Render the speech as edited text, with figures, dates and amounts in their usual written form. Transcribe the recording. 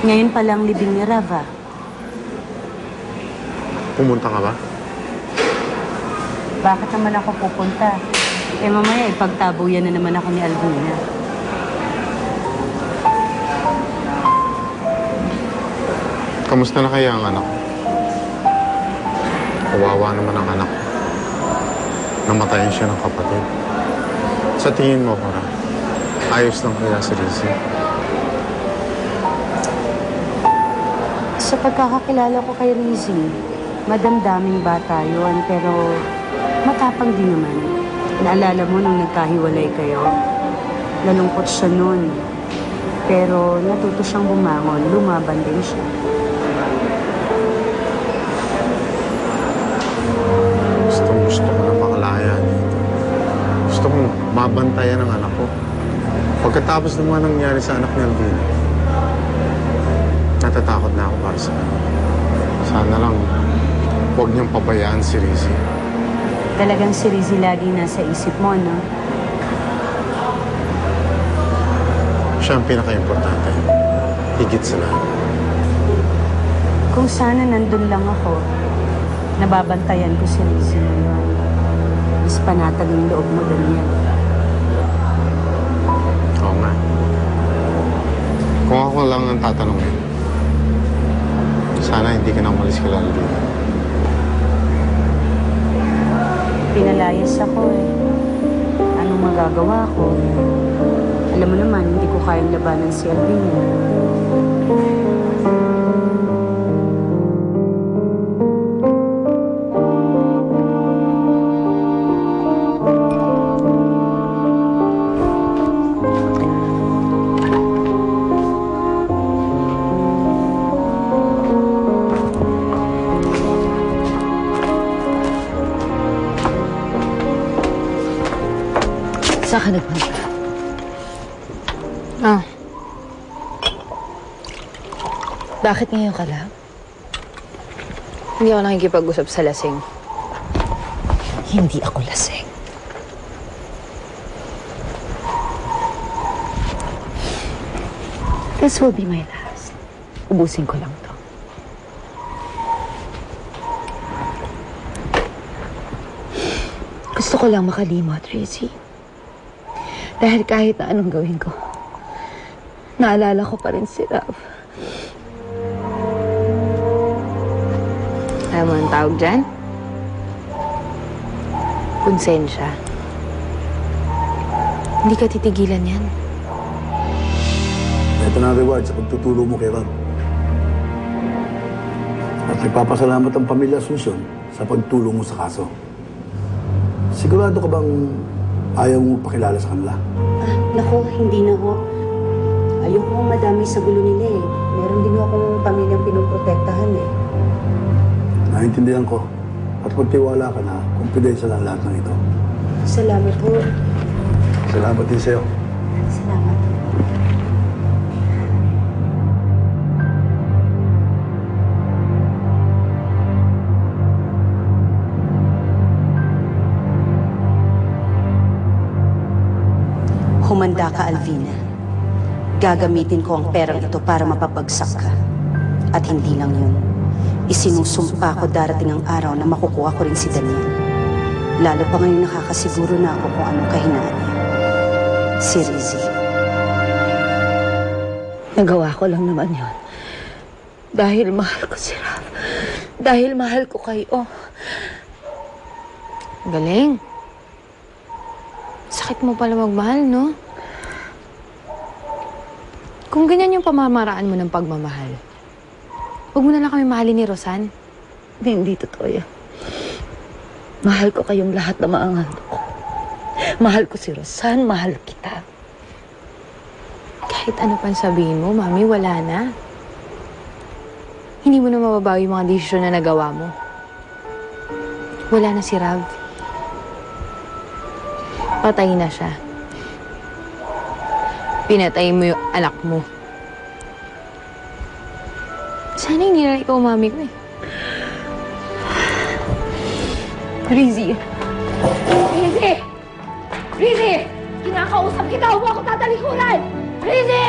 Ngayon pa lang libing ni Rava. Pumunta ka ba? Bakit naman ako pupunta? Eh mamaya ipagtabuyan na naman ako ni Alvina. Kamusta na kaya ang anak? Kawawa naman ang anak. Namatayan siya ng kapatid. Sa tingin mo, Cora, ayos lang kaya si Rizzy? Sa pagkakakilala ko kay Rizzy, madamdaming bata yun, pero matapang din naman. Naalala mo nung nagkahiwalay kayo? Nalungkot siya nun. Pero natuto siyang bumangon, lumaban din siya. Gusto ko na makalaya dito. Gusto kong mabantayan ang anak ko. Pagkatapos ng mga nangyari sa anak ni Alvina, natatakot na ako para sa kanya. Sana lang, huwag niyang pabayaan si Rizzy. Talagang si Rizzy lagi nasa isip mo, no? Siya ang pinaka-importante. Higit sa lahat. Kung sana nandun lang ako, nababantayan ko si Rizzy ngayon. Mas panatag ang loob mo, Daniel. Oo nga. Kung ako lang ang tatanungin, sana hindi ka na umalis kay Alvina. Pinalayas ako eh. Anong magagawa ko? Alam mo naman, hindi ko kayang labanan si Alvina. Saan ka nagpunta? Bakit ngayon ka lang? Hindi ako nakikipag-usap sa lasing. Hindi ako lasing. This will be my last. Ubusin ko lang to. Gusto ko lang makalimot, Rizzy. Dahil kahit na anong gawin ko, naalala ko pa rin si Rav. Alam mo ang tawag dyan? Konsensya. Hindi ka titigilan yan. Ito na ang reward sa pagtutulong mo kay Rob. At nagpapasalamat ang pamilya Asuncion sa pagtulong mo sa kaso. Sigurado ka bang ayaw mo pakilala sa kanila? Naku, hindi na ho. Ayoko madami sa gulo nila eh. Meron din akong pamilyang pinoprotektahan eh. Naintindihan ko. At pagtiwala ka na, confidential ang lahat ng ito. Salamat ho. Salamat din sa'yo. Salamat. Humanda ka, Alvina. Gagamitin ko ang perang ito para mapabagsak ka. At hindi lang yun. Isinusumpa ko darating ang araw na makukuha ko rin si Daniel. Lalo pa ngayon nakakasiguro na ako kung anong kahinaan niya. Si Rizzy. Nagawa ko lang naman yun. Dahil mahal ko si Rav. Dahil mahal ko kayo. Galing. Sakit mo pala magmahal, no? Kung ganyan yung pamamaraan mo ng pagmamahal, huwag mo na lang kami mahalin ni Rosan. Hindi totoo yan. Mahal ko kayong lahat na maangando ko. Mahal ko si Rosan, mahal kita. Kahit ano pang sabihin mo, Mami, wala na. Hindi mo na mababawi yung mga desisyon na nagawa mo. Wala na si Rav. Patay na siya. Pinatay mo yung anak mo. Sana hindi na ikaw, Mami ko eh. Rizzy! Rizzy! Rizzy! Kinakausap kita, huwag ako tatalikuran! Rizzy!